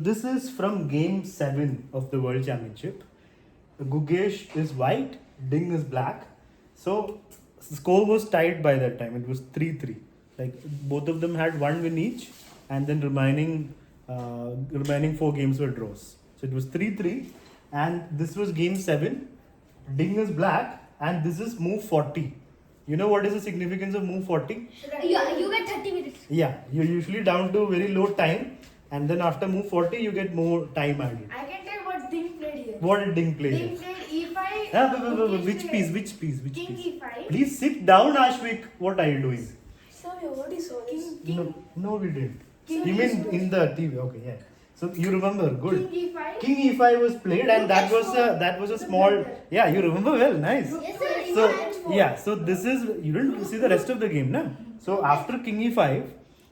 This is from game 7 of the World Championship. Gukesh is white, Ding is black. So score was tied by that time. It was 3-3. Like both of them had one win each, and then remaining 4 games were draws. So it was 3-3, and this was game 7. Ding is black, and this is move 40. You know what is the significance of move 40? You get 30 minutes. Yeah, you're usually down to very low time, and then after move 40, you get more time added. I can tell what Ding played here. What did Ding play? Ding played E5. Which piece? King E5. Please sit down, Ashvik. What are you doing? Sorry, what is all this? No, we didn't. King You mean E5. in the TV? Okay, yeah. So you remember? Good. King E5. King E5 was played, and that was a small. Yeah, you remember well. Nice. Yes, sir. So yeah, so this is, you didn't see the rest of the game, na? So after King E5,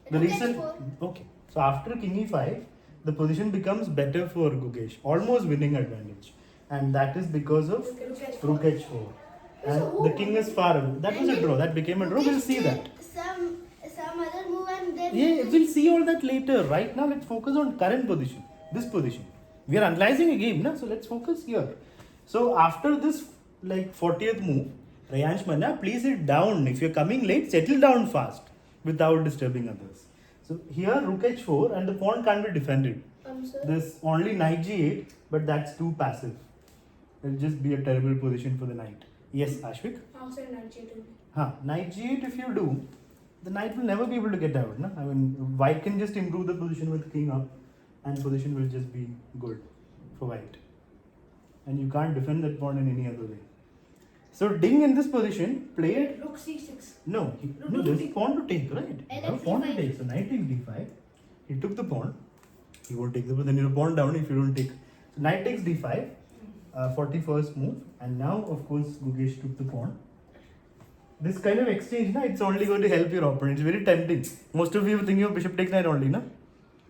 the reason. Okay. So after King E5, the position becomes better for Gukesh, almost winning advantage, and that is because of Rook H4. And the king is far away. That was a draw. That became a draw. We'll see that. Some other move and then. Yeah, we'll see all that later. Right now, let's focus on current position. This position. We are analyzing a game, na? So let's focus here. So after this, like 40th move, Rayansh Manna, please sit down. If you're coming late, settle down fast without disturbing others. So here, Rook H4, and the pawn can't be defended. Sir. There's only Knight G8, but that's too passive. It'll just be a terrible position for the knight. Yes, Ashvik? Outside Knight G2. Knight G8, if you do, the knight will never be able to get out. No? I mean, white can just improve the position with king up, and position will just be good for white. And you can't defend that pawn in any other way. So Ding in this position played. Rook C6. No, there's a pawn to take, right? You have a pawn to take. So knight takes d5. He took the pawn. He won't take the pawn. Then you pawn down if you don't take. So knight takes d5. 41st move, and now of course Gukesh took the pawn. This kind of exchange, na, it's only going to help your opponent. It's very tempting. Most of you were thinking of bishop takes knight only, na?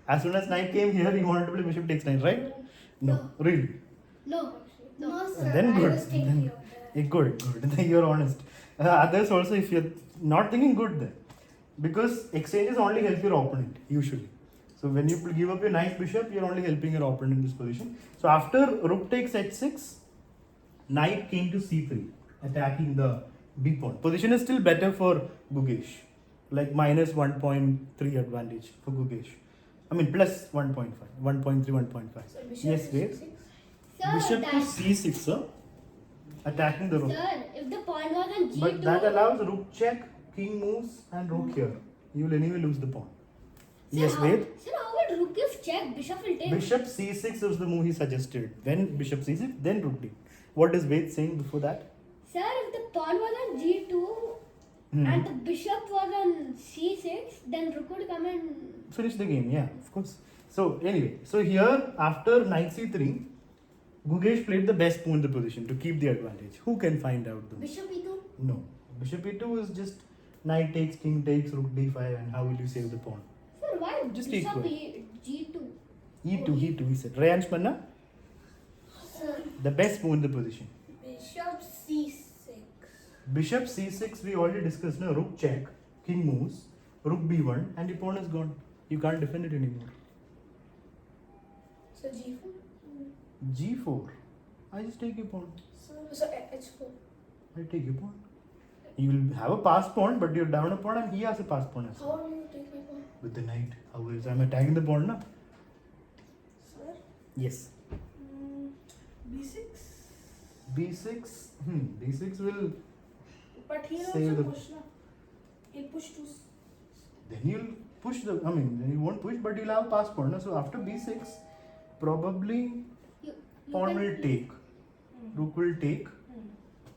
As soon as knight came here, you wanted to play bishop takes knight, right? No, really. No, sir. Then good. I was thinking of Good. Then you're honest. Others also, if you're not thinking good, then because exchanges only help your opponent usually. So when you give up your nice bishop, you're only helping your opponent in this position. So after rook takes h6, knight came to c3, attacking the b pawn. Position is still better for Gukesh, like minus 1.3 advantage for Gukesh. I mean plus 1.5, 1.3, 1.5. So bishop Yes, to wait. C6. Sir, Bishop to c6, sir. Attacking the rook. Sir, if the pawn was on G2. But that allows rook check, king moves, and rook here. You will anyway lose the pawn. Yes, wait. Sir, how would rook if check? Bishop will take. Bishop c6 was the move he suggested. When bishop c6, then rook d. What is Ved saying before that? Sir, if the pawn was on G2 and the bishop was on C6, then rook would come and. Finish the game, yeah, of course. So anyway, so here after knight c3, Gukesh played the best pawn in the position to keep the advantage. Who can find out the Bishop E2? No. Bishop e2 is just knight takes, king takes, rook d5, and how will you save the pawn? Sir, why Just bishop equal. G2? E2, he said. Rayansh Manna, Sir, the best pawn in the position. Bishop C6. Bishop c6 we already discussed. No, rook check, king moves, rook b1, and the pawn is gone. You can't defend it anymore. So G4. G4. I just take your pawn. So H4. I take your pawn. You will have a pass pawn, but you're down a pawn, and he has a pass pawn as well. How will you take my pawn? With the knight. How else? I'm attacking the pawn, na? Sir? Yes. B6. B6. B6 will. But he'll Save also the- push now. He'll push to. Then you'll push the. I mean, then you won't push, but you'll have a pass pawn. Na? So after b6, probably you pawn can- will take. Rook will take,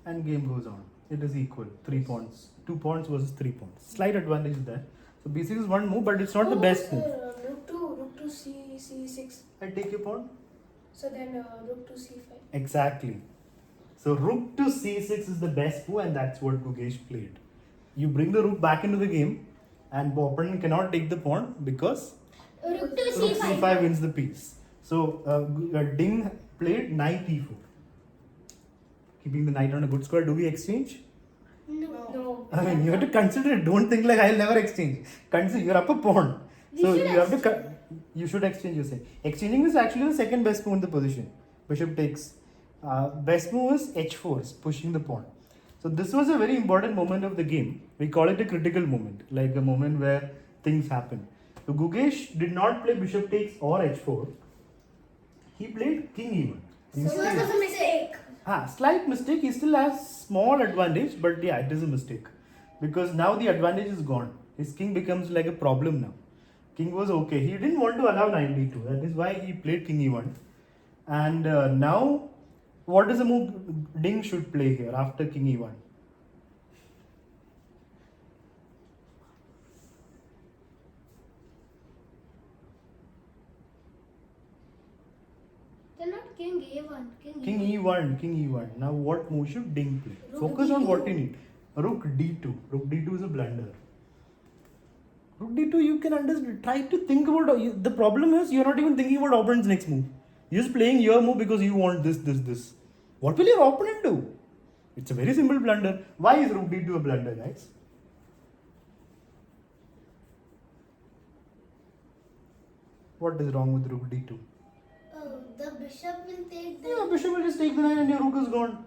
and game goes on. It is equal. 3 pawns. 2 pawns versus 3 pawns. Slight advantage there. So b6 is one move, but it's not the best move. Rook to C6. I take your pawn. So then rook to C5. Exactly. So rook to c6 is the best move, and that's what Gukesh played. You bring the rook back into the game, and the opponent cannot take the pawn because Rook to rook C5. c5 wins the piece. So Ding played knight e4, keeping the knight on a good square. Do we exchange? No. I mean, you have to consider it. Don't think like I'll never exchange. Consider you're up a pawn. We So should you have to. You should exchange, you say. Exchanging is actually the second best move in the position. Bishop takes. Best move is h4, pushing the pawn. So this was a very important moment of the game. We call it a critical moment, like a moment where things happen. So Gukesh did not play bishop takes or h4. He played king e1. So it was a mistake. Slight mistake. He still has small advantage, but yeah, it is a mistake. Because now the advantage is gone. His king becomes like a problem now. King was okay. He didn't want to allow knight d2. That is why he played king e1. And now, what is the move Ding should play here after king e1? They're not king a1. King e1. King e1. Now, what move should Ding play? Focus on what you need. Rook d2. Rook d2 is a blunder. Rook d2, you can understand. Try to think about. The problem is you're not even thinking about opponent's next move. You're just playing your move because you want this. What will your opponent do? It's a very simple blunder. Why is rook d2 a blunder, guys? What is wrong with rook d2? Oh, the bishop will take the. Yeah, bishop will just take the knight and your rook is gone.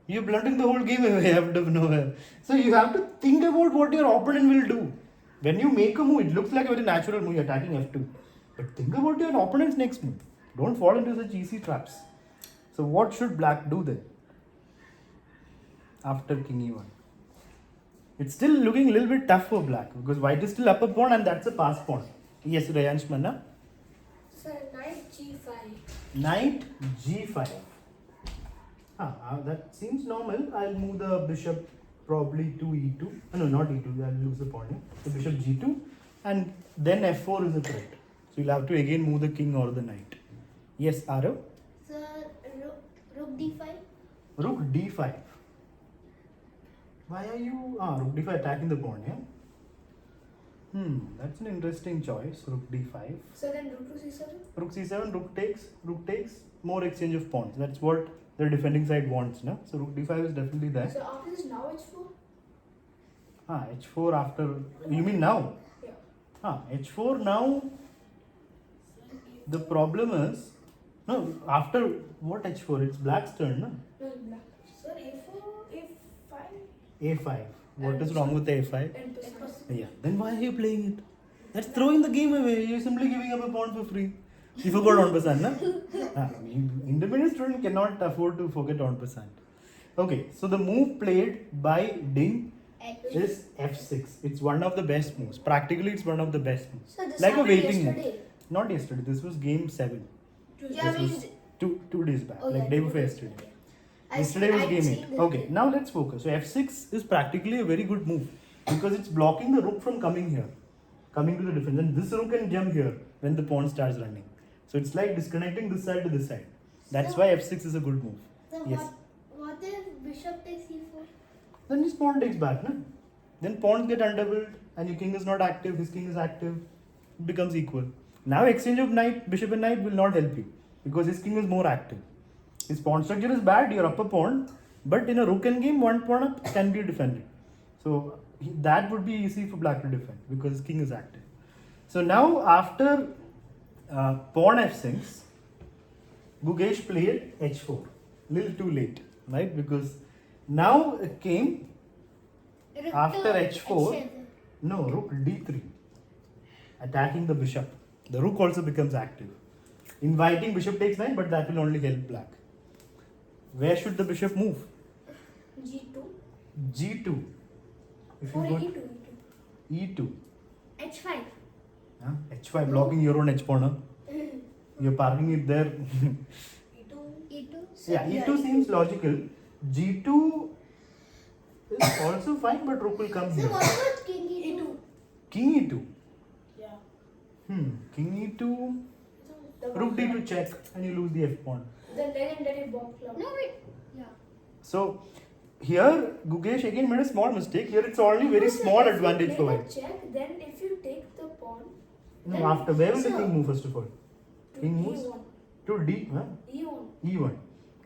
You're blunting the whole game away out of nowhere. So you have to think about what your opponent will do. When you make a move, it looks like a very natural move, you're attacking f2. But think about your opponent's next move. Don't fall into such easy traps. So what should black do then? After king e1. It's still looking a little bit tough for black because white is still up a pawn and that's a pass pawn. Yes, Rayansh Manna. So knight g5. Knight g5. That seems normal. I'll move the bishop probably to e2. No, not e2. I'll lose the pawn. So bishop g2 and then f4 is a threat. So you'll have to again move the king or the knight. Yes, Arav? Sir, rook d5. Rook d5. Why are you... rook d5 attacking the pawn, yeah? That's an interesting choice. Rook d5. So then rook to c7. Rook c7, rook takes, more exchange of pawns. That's what the defending side wants, no? So rook d5 is definitely there. So after this, now h4. H4 after... You mean now? Yeah. H4 now... The problem is... No, after what h4? It's black's turn, no? No, black. Sir, a4, a5. A5. What is wrong with A5? And Yeah. Then why are you playing it? That's throwing the game away. You're simply giving up a pawn for free. You forgot 1%, na? Independent student cannot afford to forget 1%. Okay, so the move played by Ding is f6. It's one of the best moves. Practically, it's one of the best moves. So this Like a happened waiting yesterday? move. Not yesterday. This was game 7. Yeah, This was two days back. Oh, like yeah, day 2 before days yesterday. back, yeah. Yesterday was I've game seen 8. this Okay, game. now let's focus. So f6 is practically a very good move because it's blocking the rook from coming here, coming to the defense. And this rook can jump here when the pawn starts running. So it's like disconnecting this side to this side. That's So- why f6 is a good move. So Yes. what if bishop takes e4? Then his pawn takes back, no? Then pawns get undoubled and your king is not active, his king is active, it becomes equal. Now exchange of knight, bishop and knight will not help you because his king is more active. His pawn structure is bad, you're up a pawn, but in a rook and game, one pawn up can be defended. So that would be easy for black to defend because his king is active. So now after pawn f6, Gukesh played h4. Little too late, right? Because now it came Rook after to h4. h7. No, rook d3, attacking the bishop. The rook also becomes active. Inviting bishop takes knight, but that will only help black. Where should the bishop move? g2. G2. If you Or go e2. E2. h5. H5 blocking your own h pawn. Huh? You're parking it there. e2. e2. Yeah, E2 seems logical. G2 is also fine, but rook will come So here. what about king e2? e2. King E2. Yeah. King E2. The Rook D2 check, and you lose the f pawn. The legendary bomb club. No, wait. Yeah. So here Gukesh again made a small mistake. Here it's only very So small if you advantage play for the white. check, then if you take the pawn, No, then after where will the so king move first of all? to King moves e1. to D, e1. E1.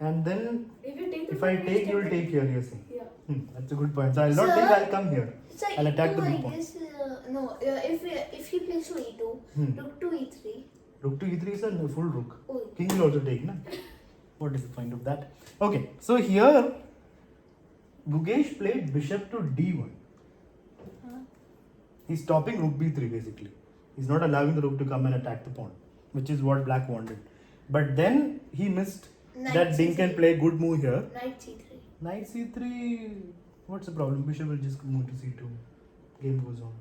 And then If you take the if I pawn, take, you will the- take here, you're saying. Yeah. That's a good point. So I'll not Sir? take, I'll come here. So I'll attack the E2, B I pawn. guess, if he plays to E2, Hmm. rook to E3. Rook to E3 is a full rook. Oh, King will also take, na? What is the point of that? Okay, so here Gukesh played bishop to D1. He's stopping rook B3 basically. He's not allowing the rook to come and attack the pawn, which is what black wanted. But then he missed Knight that Ding can C3. play a good move here. Knight C3. Knight C3, what's the problem? Bishop will just move to C2. Game goes on.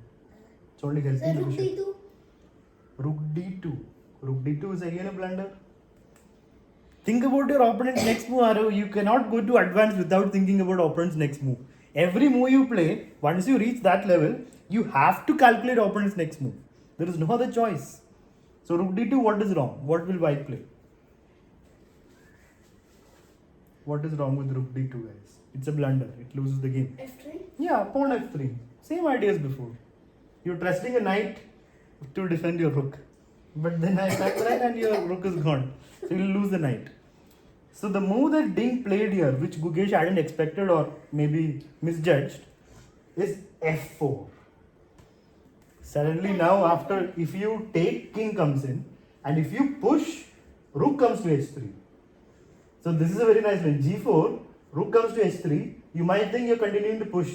It's only So helping the rook bishop. D2. Rook D2. Rook D2 is again a blunder. Think about your opponent's next move, Arav. You cannot go to advance without thinking about opponent's next move. Every move you play, once you reach that level, you have to calculate opponent's next move. There is no other choice. So Rook D2, what is wrong? What will white play? What is wrong with Rook D2, guys? It's a blunder. It loses the game. F3. Yeah, pawn F3. Same idea as before. You're trusting a knight to defend your rook. But then I attack the knight and your rook is gone. So you'll lose the knight. So the move that Ding played here, which Gukesh hadn't expected or maybe misjudged, is F4. Suddenly now after, if you take, king comes in, and if you push, rook comes to H3. So this is a very nice one. G4, rook comes to H3. You might think you're continuing to push.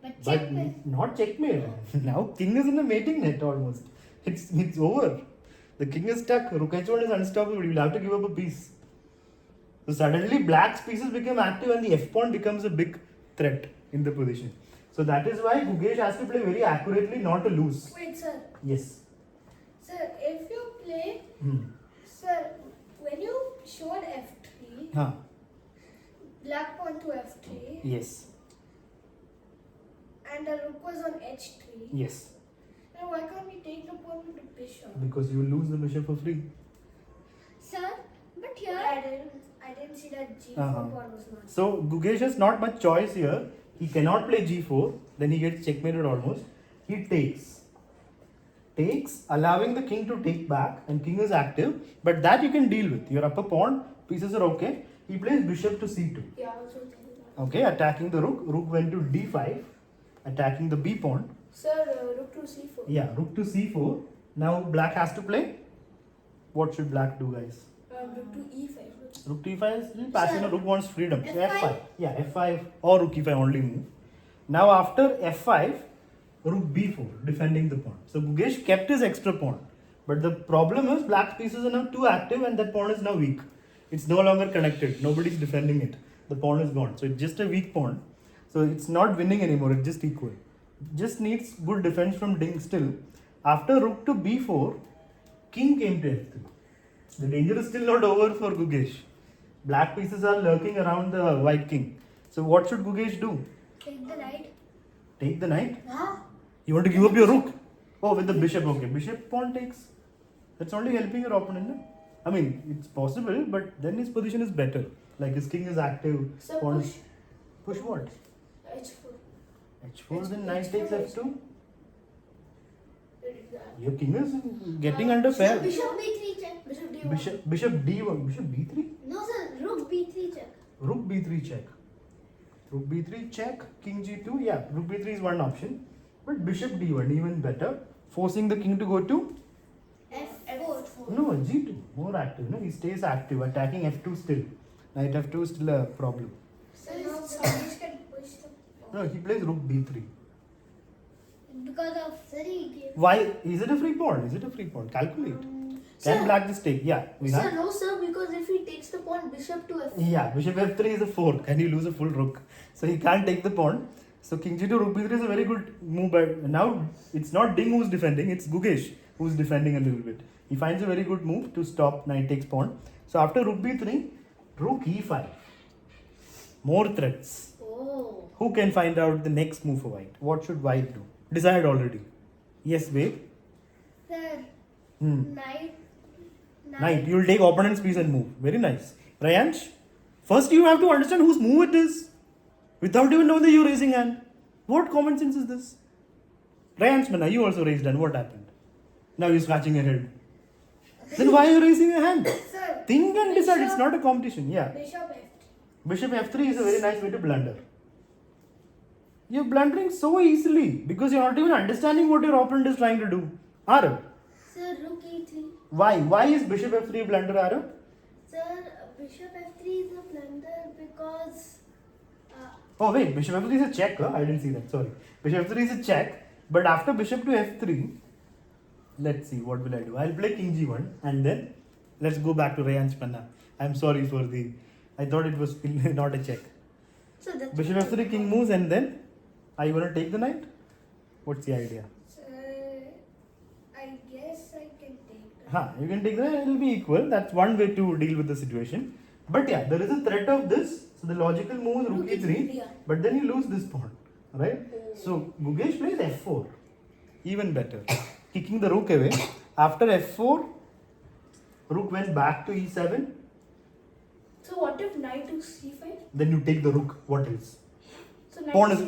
But But checkmate. not checkmate. Now king is in the mating net almost. It's over. The king is stuck. Rook H1 is unstoppable. You'll have to give up a piece. So suddenly black's pieces become active and the F pawn becomes a big threat in the position. So that is why Gukesh has to play very accurately not to lose. Wait, sir. Yes. Sir, if you play, sir, when you showed F3, Huh. black pawn to F3, Yes. and the rook was on H3, Yes. then why can't we take the pawn with the bishop? Because you lose the bishop for free. Sir, but But here, I didn't see that G4 Uh-huh. pawn was not. So Gukesh has not much choice here. He cannot play G4. Then he gets checkmated almost. He takes. Takes, allowing the king to take back, and king is active. But that you can deal with. Your upper pawn pieces are okay. He plays bishop to C2. Yeah, I also think that. Okay, attacking the rook. Rook went to D5, attacking the B pawn. Sir, rook to C4. Yeah, rook to C4. Now black has to play. What should black do, guys? Rook to E5. Rook to E5 is passive. Sir, Rook wants freedom. So F5. F5. Yeah, F5 or rook E5 only move. Now after F5, rook B4, defending the pawn. So Gukesh kept his extra pawn. But the problem is black's pieces are now too active and that pawn is now weak. It's no longer connected. Nobody's defending it. The pawn is gone. So it's just a weak pawn. So it's not winning anymore. It's just equal. Just needs good defense from Ding still. After rook to B4, king came to F3. The danger is still not over for Gukesh. Black pieces are lurking around the white king. So what should Gukesh do? take the knight. Take the knight? Huh? You want to give up your rook? Oh, with the bishop. Okay, bishop pawn takes. That's only helping your opponent. No? I mean, it's possible, but then his position is better. Like his king is active. Sir, pawn. push. Push what? H4. H4, then knight takes F2. It is that. Your king is getting under fair. Bishop B3 check. Bishop D1. Bishop D1. Bishop B3? No, sir, rook B3 check. Rook B3 check. Rook B3 check, king G2. Yeah, rook B3 is one option. But bishop D1 even better. Forcing the king to go to F4. no G2. More active. No, he stays active. Attacking F2 still. Knight F2 is still a problem. So now Samesh can push the pawn. No, he plays rook B3. Because of Sari game. Why? Is it a free pawn? Is it a free pawn? Calculate. Can Sir. black just take? Yeah. We Sir, have. no, sir, because if he takes the pawn bishop to F. Yeah, bishop F3 is a fork and you lose a full rook. So he can't take the pawn. So king G2, rook B3 is a very good move, but now it's not Ding who's defending, it's Gukesh who's defending a little bit. He finds a very good move to stop knight takes pawn. So after rook B3, rook E5. More threats. Oh. Who can find out the next move for white? What should white do? Decide already. Yes, babe. Sir, Hmm. knight. You'll take opponent's piece and move. Very nice. Rayansh, first you have to understand whose move it is. Without even knowing that you're raising hand. What common sense is this? Rayansh, Mana, you also raised hand. What happened? Now you're scratching your head. Then why are you raising your hand? Sir, Think and decide. It's not a competition. Yeah. bishop F3. Bishop f3 is a very nice way to blunder. You're blundering so easily because you're not even understanding what your opponent is trying to do. Arav, Sir, rook e3. why? Why is bishop f3 a blunder, Arav? Sir, bishop f3 is a blunder because Oh wait, bishop f3 is a check. Huh? I didn't see that. Sorry. Bishop f3 is a check. But after bishop to f3, let's see, what will I do? I'll play king g1 and then let's go back to Rayan's panna. I'm sorry for the... I thought it was not a check. So that's Bishop f3, king moves, and then are you going to take the knight? What's the idea? I guess I can take that. Huh, you can take the knight, it will be equal. That's one way to deal with the situation. But yeah, there is a threat of this. So the logical move is rook Rook e3, e3, yeah. but then you lose this pawn, right? So Gukesh plays f4, even better, kicking the rook away. After f4, rook went back to e7. So what if knight to c5? Then you take the rook. What else? So knight Pawn to is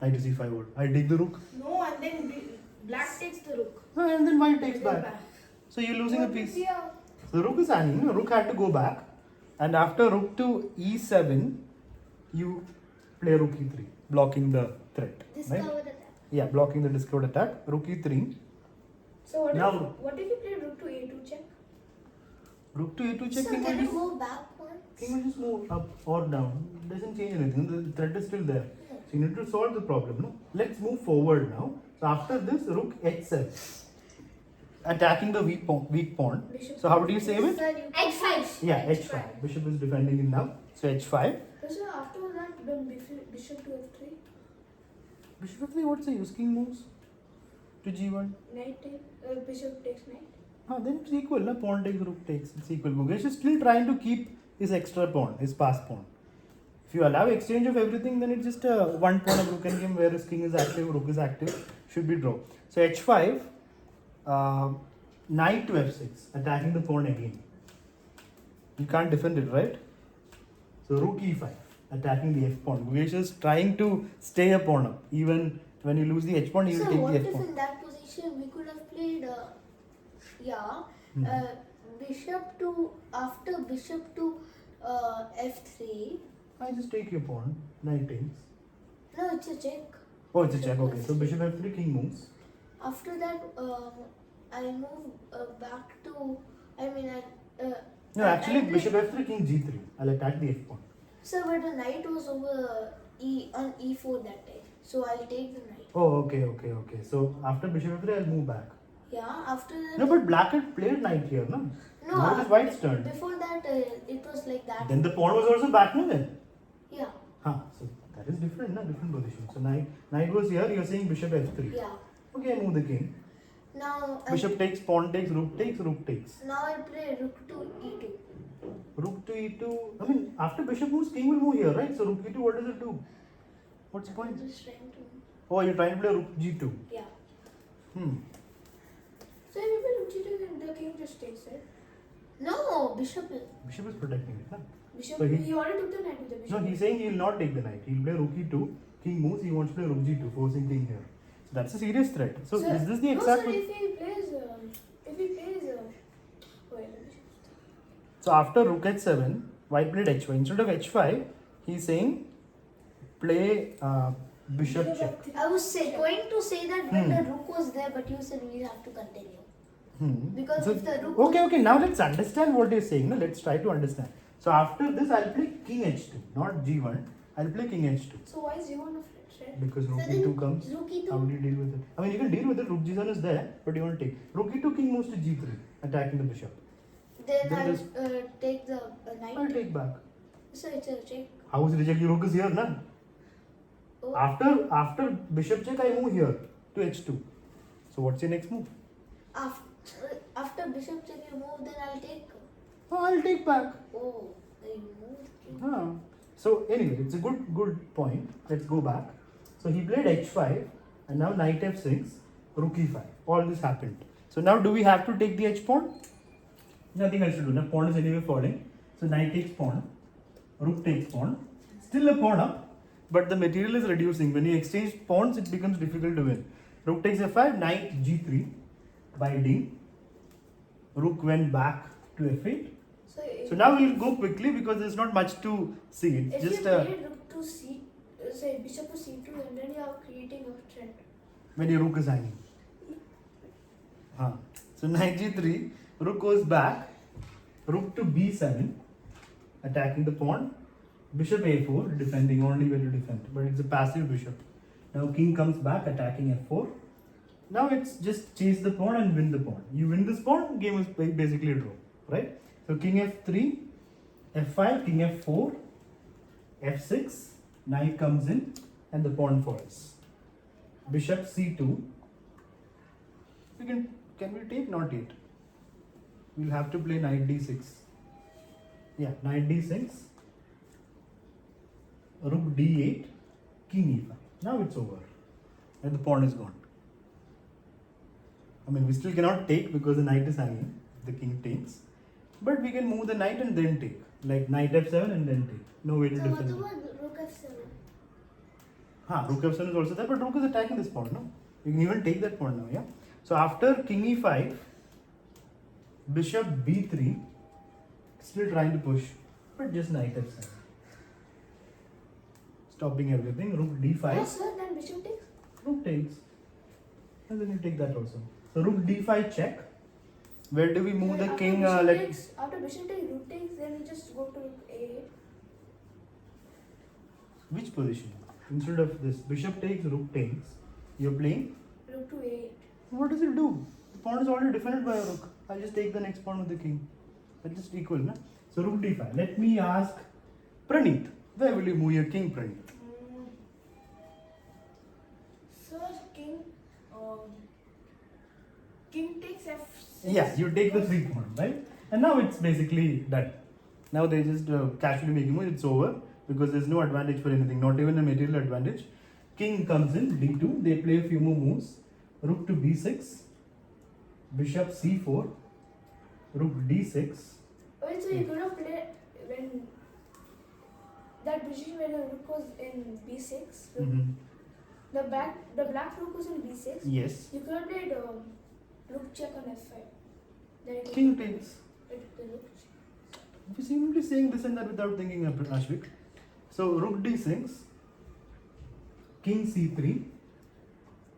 knight to c5. What? I take the rook. No, and then black takes the rook. And then white takes Then back. back. So you're losing a What piece. if we are- So rook is hanging. No, rook had to go back. And after rook to e7, you play rook e3, blocking the threat. Right? Discover the attack. Yeah, blocking the discovered attack. Rook e3. So Now- what if you play rook to a2 check? Rook to a2 check. So King will can you just, move back once? king will just move up or down. It doesn't change anything. The threat is still there. So you need to solve the problem. No? Let's move forward now. So after this, rook h7. Attacking the weak pawn. Bishop. So how do you save it? Sir, you h5. Yeah, h5. Bishop is defending it now. So h5. So after that, then bishop to f3, Bishop f3, what's the use? King moves to g1. knight take, bishop takes knight. Ah, then it's equal. Na? Pawn takes, rook takes. It's equal. Gukesh is still trying to keep his extra pawn, his pass pawn. If you allow exchange of everything, then it's just a one pawn of rook and game where his king is active, rook is active. Should be draw. So h5, knight to f6, attacking the pawn again. You can't defend it, right? So rook e5, attacking the f pawn. Gukesh is trying to stay a pawn up. Even when you lose the h pawn, you So will take what the if f pawn. in that position we could have played, Hmm. bishop to, after bishop to f3. I just take your pawn, knight takes. No, it's a check. Oh, it's a check. Okay, so bishop f3, king moves. After that, I move back to, No, actually, I play- bishop f3, king g3. I'll attack the f pawn. So, but the knight was over on e4 that time. So I'll take the knight. Oh, okay. So after bishop f3, I'll move back. Yeah, after that. No, but black had played knight here, no? No, Now it is white's turn. Before that, it was like that. Then the pawn was also back, no? Then. Yeah, Huh. So that is different, no? Different position. So knight was here. You're saying bishop f3. yeah. Okay, I move the king. Now, Bishop takes, pawn takes, rook takes, rook takes. now I play rook to e2. Rook to e2. I mean, after bishop moves, king will move here, right? So rook e2, what does it do? What's the point? I'm just trying to. Oh, you're trying to play rook g2. Yeah. Hmm. So if you play rook g2, then the king just takes it. No, bishop. Bishop is protecting it, no? Bishop, So he already took the knight with the bishop. No, he's saying he will not take the knight. He'll play rook e2. King moves, he wants to play rook g2, forcing king here. So that's a serious threat. So Sir, is this the no, exact... sir, if he plays, wait, let me So after rook h7, white played h5. Instead of h5, he's saying play bishop check. I was going to say that when Hmm. the rook was there, but you said we have to continue. Because So- if the rook okay. Now let's understand what you're saying. No? Let's try to understand. So after this, I'll play king h2, not g1. I'll play king h2 So why is you on a threat? because rook So then e2 comes. rook How e2. will you deal with it? I mean, you can deal with it. Rook g7 is there, but you won't take. Rook e2, king moves to g3, attacking the bishop. Then Then I'll take the I'll knight. take back. So it's a check. How is reject? Your rook is here, na? Oh. After bishop check, I move here to h2. So what's your next move? After bishop check you move, then I'll take. Oh, I'll take back. Oh, you moved. king. Ah. So anyway, it's a good point. Let's go back. So he played h5 and now knight f6, rook e5. All this happened. So now do we have to take the h pawn? Nothing else to do. Now pawn is anyway falling. So knight takes pawn, rook takes pawn. Still a pawn up, but the material is reducing. When you exchange pawns, it becomes difficult to win. Rook takes f5, knight g3 by d. Rook went back to f8. So, So now we'll go quickly because there's not much to see. It's if just you play rook to c, say bishop to c2, and then you are creating a threat. when your rook is hanging. Huh. So knight g3, rook goes back, rook to b7, attacking the pawn, bishop a4, defending, only way to defend, but it's a passive bishop. Now king comes back, attacking f4. Now it's just chase the pawn and win the pawn. You win this pawn, game is basically a draw, right? So king f3, f5, king f4, f6, knight comes in, and the pawn falls. Bishop c2. Can we take? Not yet. We'll have to play knight d6. Yeah, knight d6, rook d8, king e5. Now it's over, and the pawn is gone. I mean, we still cannot take because the knight is hanging. The king takes, but we can move the knight and then take, like knight f7 and then take. No way to So what defend. about rook f7? Rook f7 is also there, but rook is attacking this pawn, no? You can even take that pawn now, yeah? So after king e5, bishop b3, still trying to push, but just knight f7. Stopping everything, rook d5, Yes, sir. Then bishop takes. rook takes, and then you take that also. So rook d5 check. Where do we move the After king? After bishop takes, rook takes, then you just go to rook a8. Which position? Instead of this, bishop takes, rook takes, you're playing. Rook to a8. What does it do? The pawn is already defended by a rook. I'll just take the next pawn with the king. That's just equal, na? So rook d5. Let me ask Praneeth. Where will you move your king, Praneeth? Sir, king takes f6. Yeah, you take the free pawn, right? And now it's basically done. Now they just casually make a move. It's over because there's no advantage for anything, not even a material advantage. King comes in, d2. They play a few more moves. Rook to b6, bishop c4, rook d6. Wait, so you could have played when that position where the rook was in b6. The black rook was in b6. Yes. You could have played rook check on f5. Then you could King play takes. the rook. You seem to be saying this and that without thinking, Ashvik. So rook d6, king c3,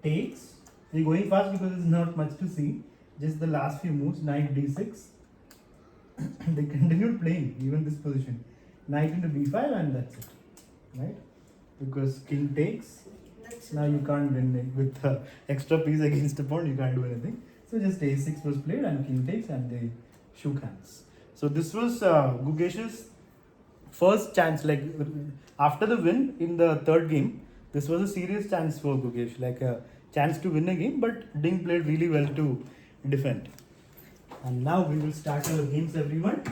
takes. You're going fast because there's not much to see. Just the last few moves. Knight d6. They continued playing even this position. Knight into b5 and that's it, right? Because king takes. That's Now you can't win it with the extra piece against the pawn. You can't do anything. So just a6 was played and king takes and they shook hands. So this was Gukesh's first chance. Like after the win in the third game, this was a serious chance for Gukesh. Like a chance to win a game, but Ding played really well to defend. And now we will start our games, everyone.